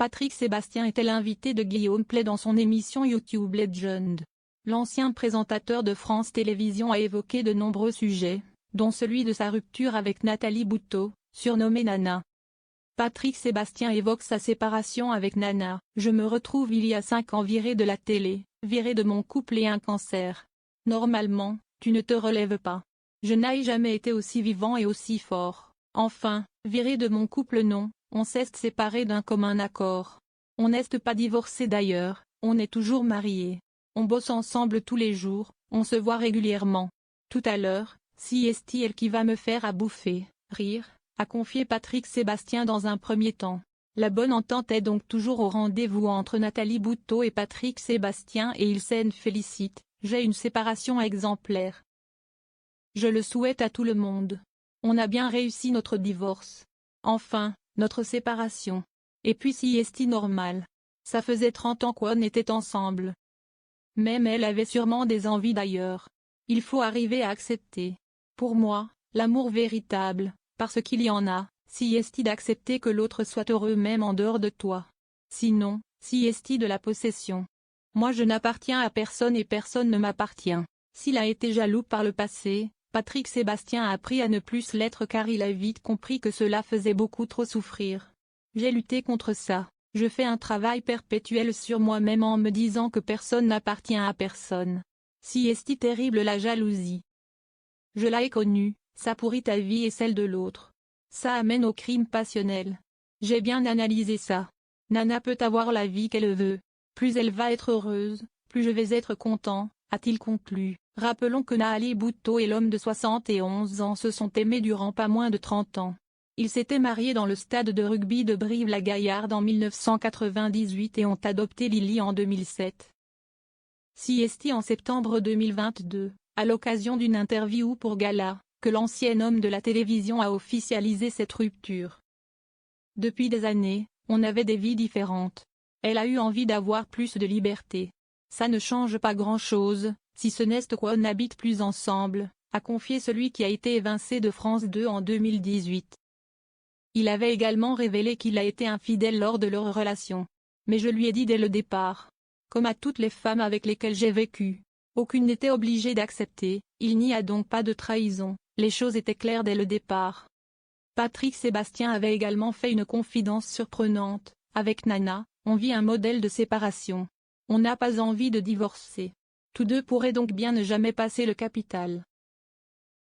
Patrick Sébastien était l'invité de Guillaume Pley dans son émission YouTube Legend. L'ancien présentateur de France Télévisions a évoqué de nombreux sujets, dont celui de sa rupture avec Nathalie Bouteau, surnommée Nana. Patrick Sébastien évoque sa séparation avec Nana. « Je me retrouve il y a 5 ans viré de la télé, viré de mon couple et un cancer. Normalement, tu ne te relèves pas. Je n'ai jamais été aussi vivant et aussi fort. Enfin, viré de mon couple non, on s'est séparé d'un commun accord. On n'est pas divorcé d'ailleurs, on est toujours mariés. On bosse ensemble tous les jours, on se voit régulièrement. Tout à l'heure, si est elle qui va me faire à bouffer, rire », a confié Patrick Sébastien dans un premier temps. La bonne entente est donc toujours au rendez-vous entre Nathalie Bouteau et Patrick Sébastien et ils s'en félicitent. « J'ai une séparation exemplaire. Je le souhaite à tout le monde. On a bien réussi notre divorce. Enfin, notre séparation. Et puis si est normal. Ça faisait 30 ans qu'on était ensemble. Même elle avait sûrement des envies d'ailleurs. Il faut arriver à accepter. Pour moi, l'amour véritable, parce qu'il y en a, si est d'accepter que l'autre soit heureux même en dehors de toi. Sinon, si est de la possession. Moi je n'appartiens à personne et personne ne m'appartient. » S'il a été jaloux par le passé, Patrick Sébastien a appris à ne plus l'être car il a vite compris que cela faisait beaucoup trop souffrir. « J'ai lutté contre ça. Je fais un travail perpétuel sur moi-même en me disant que personne n'appartient à personne. Si est terrible la jalousie. Je l'ai connue, ça pourrit ta vie et celle de l'autre. Ça amène au crime passionnel. J'ai bien analysé ça. Nana peut avoir la vie qu'elle veut. Plus elle va être heureuse, plus je vais être content, a-t-il conclu. Rappelons que Nathalie Bouteau et l'homme de 71 ans se sont aimés durant pas moins de 30 ans. Ils s'étaient mariés dans le stade de rugby de Brive-la-Gaillarde en 1998 et ont adopté Lily en 2007. Si est en septembre 2022, à l'occasion d'une interview pour Gala, que l'ancien homme de la télévision a officialisé cette rupture. Depuis des années, on avait des vies différentes. Elle a eu envie d'avoir plus de liberté. Ça ne change pas grand-chose, si ce n'est qu'on n'habite plus ensemble, a confié celui qui a été évincé de France 2 en 2018. Il avait également révélé qu'il a été infidèle lors de leur relation. Mais je lui ai dit dès le départ. Comme à toutes les femmes avec lesquelles j'ai vécu. Aucune n'était obligée d'accepter, il n'y a donc pas de trahison, les choses étaient claires dès le départ. Patrick Sébastien avait également fait une confidence surprenante. Avec Nana, on vit un modèle de séparation. On n'a pas envie de divorcer. Tous deux pourraient donc bien ne jamais passer le capital.